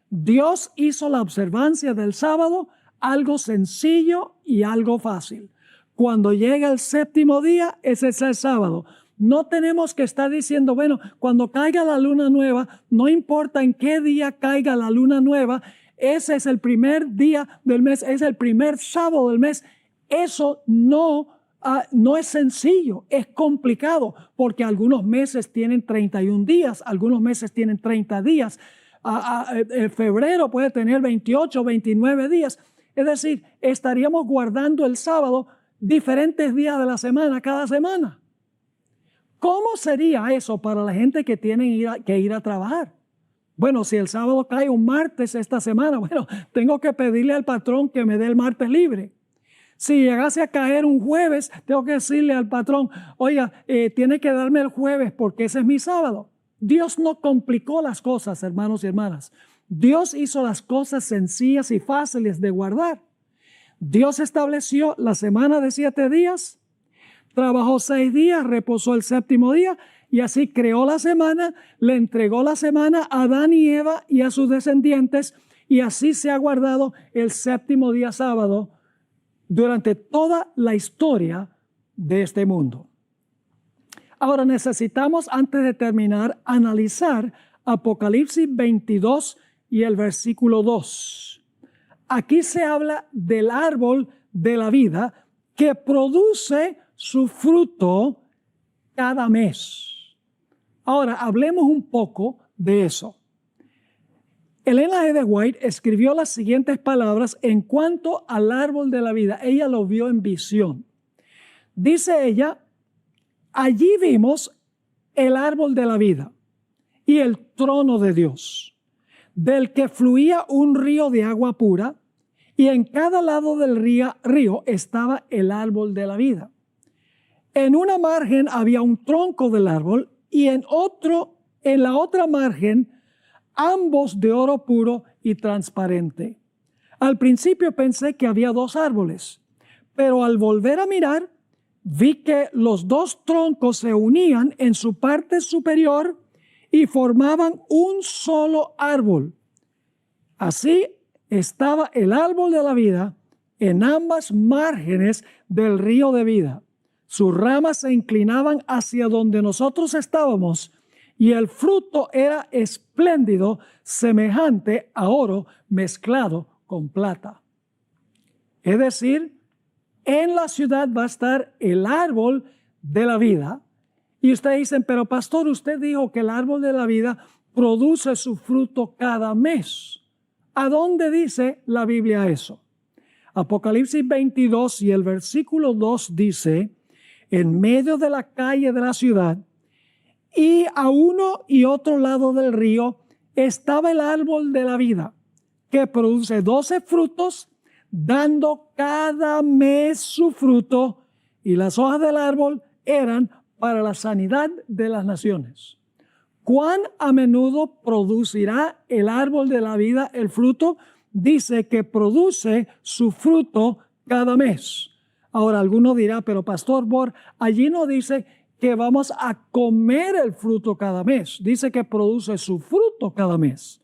Dios hizo la observancia del sábado algo sencillo y algo fácil. Cuando llega el séptimo día, ese es el sábado. No tenemos que estar diciendo, bueno, cuando caiga la luna nueva, no importa en qué día caiga la luna nueva, ese es el primer día del mes, es el primer sábado del mes. Eso no es sencillo, es complicado, porque algunos meses tienen 31 días, algunos meses tienen 30 días. Febrero puede tener 28, 29 días. Es decir, estaríamos guardando el sábado diferentes días de la semana, cada semana. ¿Cómo sería eso para la gente que tiene que ir a trabajar? Bueno, si el sábado cae un martes esta semana, bueno, tengo que pedirle al patrón que me dé el martes libre. Si llegase a caer un jueves, tengo que decirle al patrón, oiga, tiene que darme el jueves porque ese es mi sábado. Dios no complicó las cosas, hermanos y hermanas. Dios hizo las cosas sencillas y fáciles de guardar. Dios estableció la semana de 7 días, trabajó 6 días, reposó el séptimo día y así creó la semana, le entregó la semana a Adán y Eva y a sus descendientes y así se ha guardado el séptimo día sábado durante toda la historia de este mundo. Ahora necesitamos, antes de terminar, analizar Apocalipsis 22 y el versículo 2. Aquí se habla del árbol de la vida que produce su fruto cada mes. Ahora, hablemos un poco de eso. Elena G. de White escribió las siguientes palabras en cuanto al árbol de la vida. Ella lo vio en visión. Dice ella, allí vimos el árbol de la vida y el trono de Dios, del que fluía un río de agua pura, y en cada lado del río estaba el árbol de la vida. En una margen había un tronco del árbol y en la otra margen, ambos de oro puro y transparente. Al principio pensé que había 2 árboles, pero al volver a mirar, vi que los 2 troncos se unían en su parte superior y formaban un solo árbol. Así estaba el árbol de la vida en ambas márgenes del río de vida. Sus ramas se inclinaban hacia donde nosotros estábamos y el fruto era espléndido, semejante a oro mezclado con plata. Es decir, en la ciudad va a estar el árbol de la vida. Y ustedes dicen, pero pastor, usted dijo que el árbol de la vida produce su fruto cada mes. ¿A dónde dice la Biblia eso? Apocalipsis 22 y el versículo 2 dice, en medio de la calle de la ciudad y a uno y otro lado del río estaba el árbol de la vida, que produce 12 frutos, dando cada mes su fruto, y las hojas del árbol eran para la sanidad de las naciones. ¿Cuán a menudo producirá el árbol de la vida el fruto? Dice que produce su fruto cada mes. Ahora, alguno dirá, pero Pastor Bor, allí no dice que vamos a comer el fruto cada mes. Dice que produce su fruto cada mes.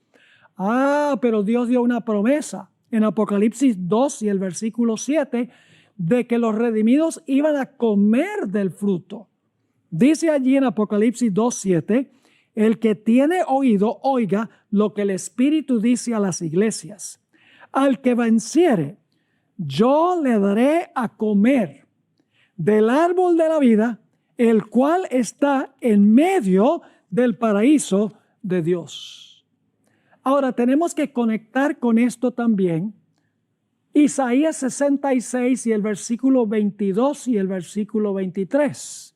Ah, pero Dios dio una promesa en Apocalipsis 2 y el versículo 7 de que los redimidos iban a comer del fruto. Dice allí en Apocalipsis 2:7, el que tiene oído, oiga lo que el Espíritu dice a las iglesias. Al que venciere, yo le daré a comer del árbol de la vida, el cual está en medio del paraíso de Dios. Ahora tenemos que conectar con esto también Isaías 66 y el versículo 22 y el versículo 23.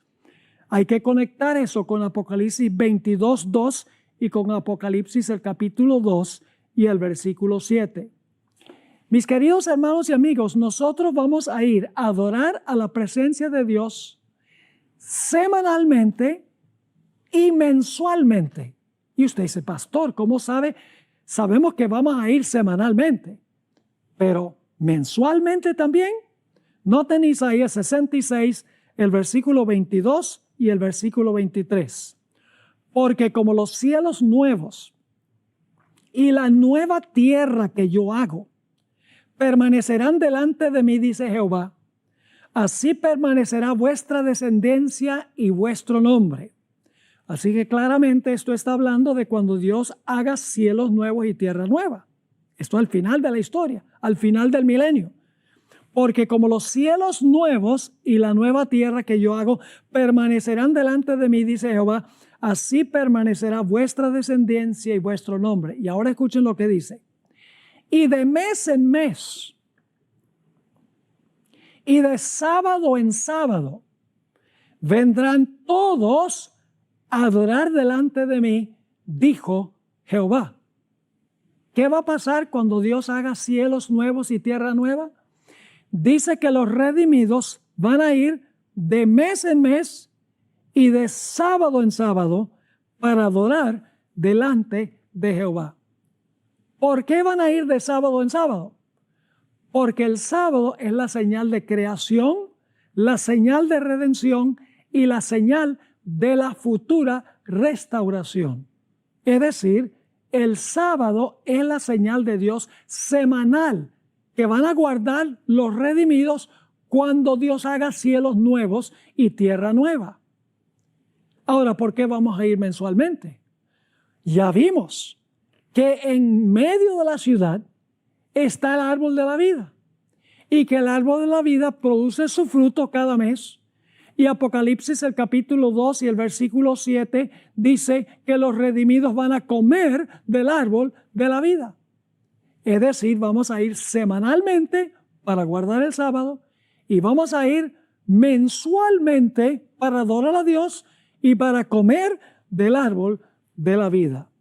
Hay que conectar eso con Apocalipsis 22:2 y con Apocalipsis el capítulo 2 y el versículo 7. Mis queridos hermanos y amigos, nosotros vamos a ir a adorar a la presencia de Dios semanalmente y mensualmente. Y usted dice, pastor, ¿cómo sabe? Sabemos que vamos a ir semanalmente, pero mensualmente también. Noten Isaías 66, el versículo 22 y el versículo 23. Porque como los cielos nuevos y la nueva tierra que yo hago permanecerán delante de mí, dice Jehová, así permanecerá vuestra descendencia y vuestro nombre. Así que claramente esto está hablando de cuando Dios haga cielos nuevos y tierra nueva. Esto al final de la historia, al final del milenio. Porque como los cielos nuevos y la nueva tierra que yo hago permanecerán delante de mí, dice Jehová, así permanecerá vuestra descendencia y vuestro nombre. Y ahora escuchen lo que dice. Y de mes en mes, y de sábado en sábado, vendrán todos a adorar delante de mí, dijo Jehová. ¿Qué va a pasar cuando Dios haga cielos nuevos y tierra nueva? Dice que los redimidos van a ir de mes en mes y de sábado en sábado para adorar delante de Jehová. ¿Por qué van a ir de sábado en sábado? Porque el sábado es la señal de creación, la señal de redención y la señal de la futura restauración. Es decir, el sábado es la señal de Dios semanal que van a guardar los redimidos cuando Dios haga cielos nuevos y tierra nueva. Ahora, ¿por qué vamos a ir mensualmente? Ya vimos que en medio de la ciudad está el árbol de la vida y que el árbol de la vida produce su fruto cada mes. Y Apocalipsis el capítulo 2 y el versículo 7 dice que los redimidos van a comer del árbol de la vida. Es decir, vamos a ir semanalmente para guardar el sábado y vamos a ir mensualmente para adorar a Dios y para comer del árbol de la vida.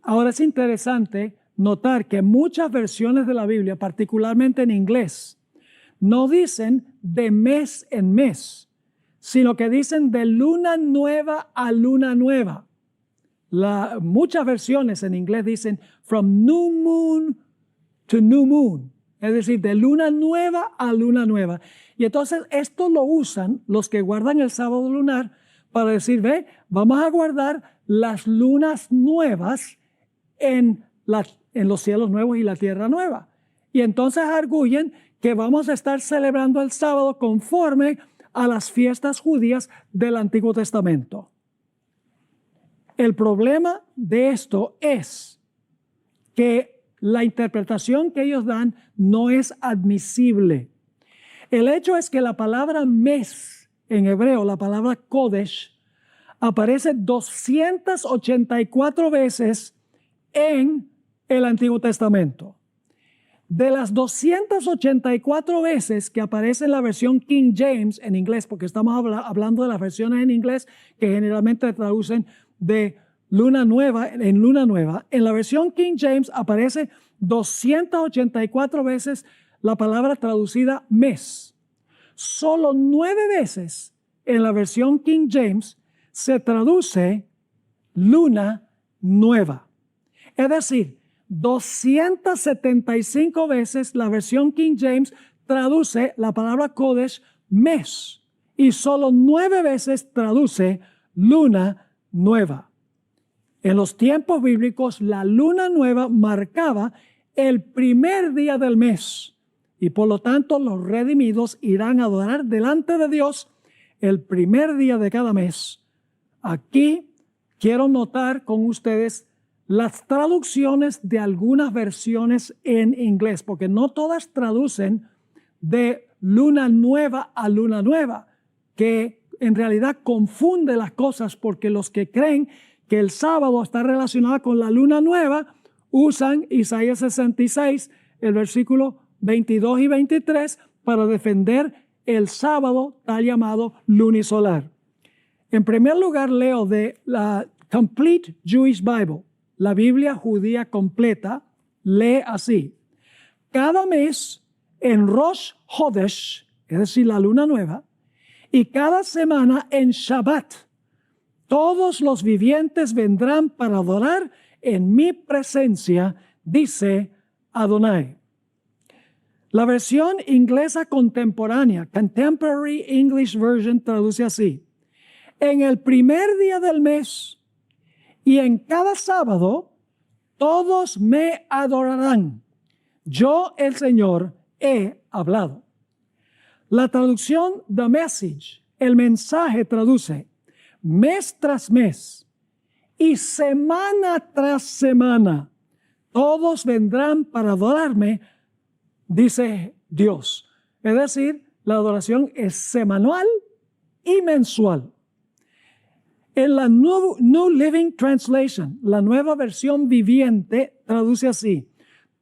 Ahora es interesante notar que muchas versiones de la Biblia, particularmente en inglés, no dicen de mes en mes, sino que dicen de luna nueva a luna nueva. Muchas versiones en inglés dicen from new moon to new moon, es decir, de luna nueva a luna nueva. Y entonces esto lo usan los que guardan el sábado lunar para decir, ve, vamos a guardar las lunas nuevas en los cielos nuevos y la tierra nueva. Y entonces arguyen que vamos a estar celebrando el sábado conforme a las fiestas judías del Antiguo Testamento. El problema de esto es que la interpretación que ellos dan no es admisible. El hecho es que la palabra mes en hebreo, la palabra Kodesh, aparece 284 veces en el Antiguo Testamento. De las 284 veces que aparece en la versión King James en inglés, porque estamos hablando de las versiones en inglés que generalmente traducen de luna nueva en luna nueva, en la versión King James aparece 284 veces la palabra traducida mes. Solo 9 veces en la versión King James se traduce luna nueva. Es decir, 275 veces la versión King James traduce la palabra Kodesh mes y solo 9 veces traduce luna nueva. En los tiempos bíblicos, la luna nueva marcaba el primer día del mes y por lo tanto los redimidos irán a adorar delante de Dios el primer día de cada mes. Aquí quiero notar con ustedes las traducciones de algunas versiones en inglés, porque no todas traducen de luna nueva a luna nueva, que en realidad confunde las cosas, porque los que creen que el sábado está relacionado con la luna nueva usan Isaías 66, el versículo 22 y 23 para defender el sábado tal llamado lunisolar. En primer lugar, leo de la Complete Jewish Bible, la Biblia judía completa, lee así: cada mes en Rosh Hodesh, es decir, la luna nueva, y cada semana en Shabbat, todos los vivientes vendrán para adorar en mi presencia, dice Adonai. La versión inglesa contemporánea, Contemporary English Version, traduce así: en el primer día del mes y en cada sábado, todos me adorarán. Yo, el Señor, he hablado. La traducción The Message, el mensaje, traduce mes tras mes y semana tras semana, todos vendrán para adorarme, dice Dios. Es decir, la adoración es semanal y mensual. En la New Living Translation, la nueva versión viviente, traduce así: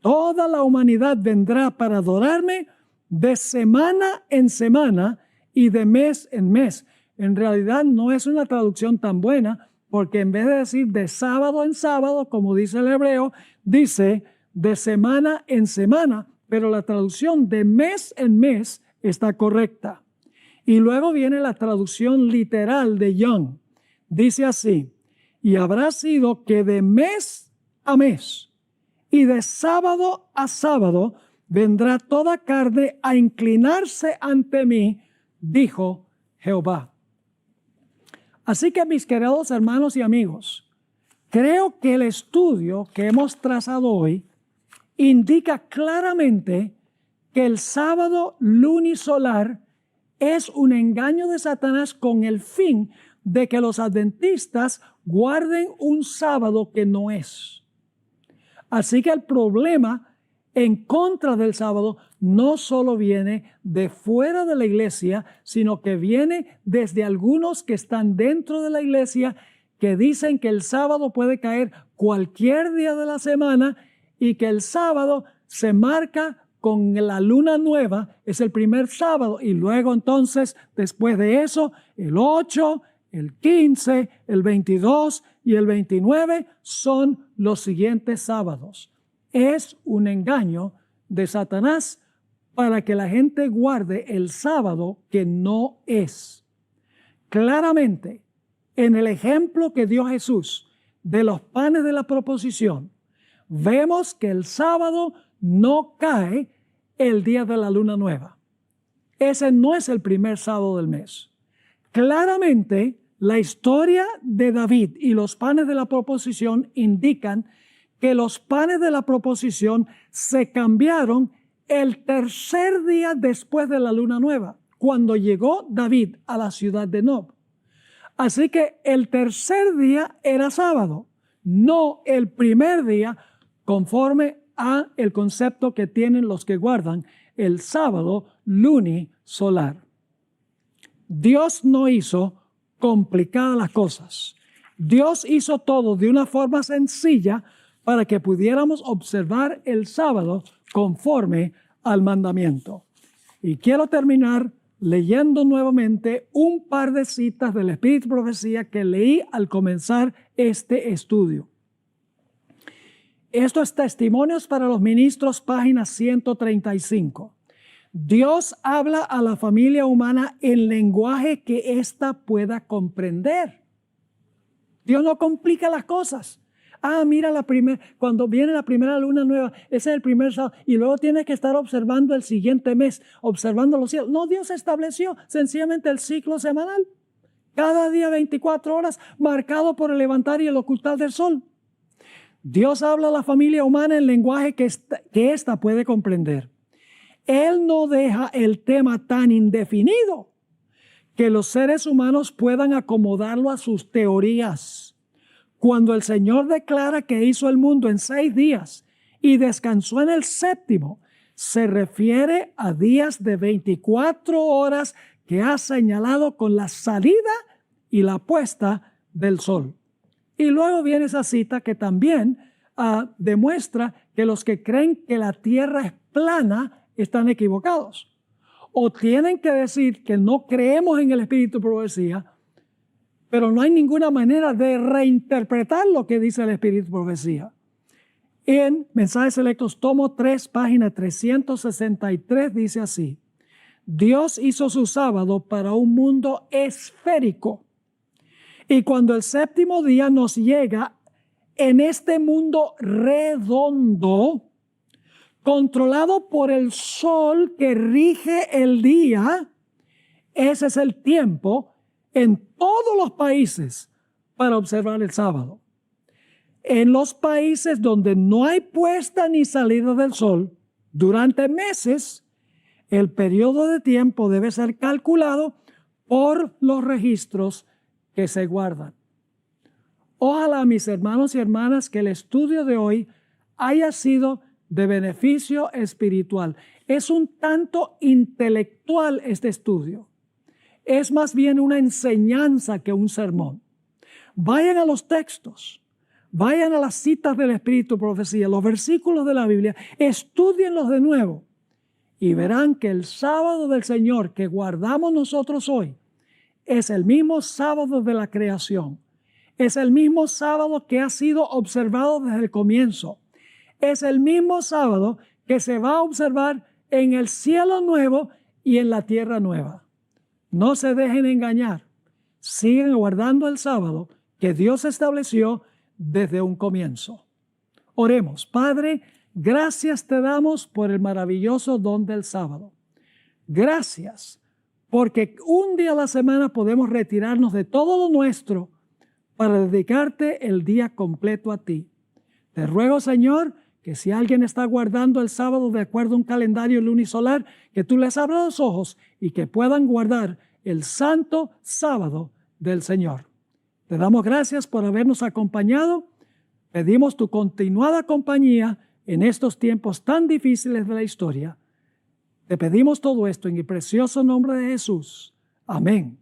toda la humanidad vendrá para adorarme de semana en semana y de mes en mes. En realidad no es una traducción tan buena, porque en vez de decir de sábado en sábado, como dice el hebreo, dice de semana en semana, pero la traducción de mes en mes está correcta. Y luego viene la traducción literal de Young. Dice así: y habrá sido que de mes a mes y de sábado a sábado vendrá toda carne a inclinarse ante mí, dijo Jehová. Así que, mis queridos hermanos y amigos, creo que el estudio que hemos trazado hoy indica claramente que el sábado lunisolar es un engaño de Satanás con el fin de que los adventistas guarden un sábado que no es. Así que el problema en contra del sábado no solo viene de fuera de la iglesia, sino que viene desde algunos que están dentro de la iglesia, que dicen que el sábado puede caer cualquier día de la semana y que el sábado se marca con la luna nueva, es el primer sábado, y luego entonces, después de eso, el 8, el 15, el 22 y el 29 son los siguientes sábados. Es un engaño de Satanás para que la gente guarde el sábado que no es. Claramente, en el ejemplo que dio Jesús de los panes de la proposición, vemos que el sábado no cae el día de la luna nueva. Ese no es el primer sábado del mes. Claramente, la historia de David y los panes de la proposición indican que los panes de la proposición se cambiaron el tercer día después de la luna nueva, cuando llegó David a la ciudad de Nob. Así que el tercer día era sábado, no el primer día, conforme a el concepto que tienen los que guardan el sábado lunisolar. Dios no hizo complicadas las cosas. Dios hizo todo de una forma sencilla para que pudiéramos observar el sábado conforme al mandamiento. Y quiero terminar leyendo nuevamente un par de citas del Espíritu y Profecía que leí al comenzar este estudio. Esto es Testimonios para los Ministros, página 135. Dios habla a la familia humana en lenguaje que ésta pueda comprender. Dios no complica las cosas. Mira cuando viene la primera luna nueva, ese es el primer sábado, y luego tienes que estar observando el siguiente mes, observando los cielos. No, Dios estableció sencillamente el ciclo semanal. Cada día 24 horas, marcado por el levantar y el ocultar del sol. Dios habla a la familia humana en lenguaje que ésta puede comprender. Él no deja el tema tan indefinido que los seres humanos puedan acomodarlo a sus teorías. Cuando el Señor declara que hizo el mundo en 6 días y descansó en el 7º, se refiere a días de 24 horas que ha señalado con la salida y la puesta del sol. Y luego viene esa cita que también demuestra que los que creen que la tierra es plana están equivocados. O tienen que decir que no creemos en el espíritu de profecía, pero no hay ninguna manera de reinterpretar lo que dice el espíritu de profecía. En Mensajes Selectos, tomo 3, página 363, dice así: Dios hizo su sábado para un mundo esférico. Y cuando el 7º día nos llega en este mundo redondo, controlado por el sol que rige el día, ese es el tiempo en todos los países para observar el sábado. En los países donde no hay puesta ni salida del sol, durante meses, el periodo de tiempo debe ser calculado por los registros que se guardan. Ojalá, mis hermanos y hermanas, que el estudio de hoy haya sido de beneficio espiritual. Es un tanto intelectual este estudio. Es más bien una enseñanza que un sermón. Vayan a los textos, vayan a las citas del Espíritu de Profecía, los versículos de la Biblia, estúdienlos de nuevo y verán que el sábado del Señor que guardamos nosotros hoy es el mismo sábado de la creación. Es el mismo sábado que ha sido observado desde el comienzo. Es el mismo sábado que se va a observar en el cielo nuevo y en la tierra nueva. No se dejen engañar. Sigan guardando el sábado que Dios estableció desde un comienzo. Oremos. Padre, gracias te damos por el maravilloso don del sábado. Gracias porque un día a la semana podemos retirarnos de todo lo nuestro para dedicarte el día completo a ti. Te ruego, Señor, que si alguien está guardando el sábado de acuerdo a un calendario lunisolar, que tú les abras los ojos y que puedan guardar el santo sábado del Señor. Te damos gracias por habernos acompañado. Pedimos tu continuada compañía en estos tiempos tan difíciles de la historia. Te pedimos todo esto en el precioso nombre de Jesús. Amén.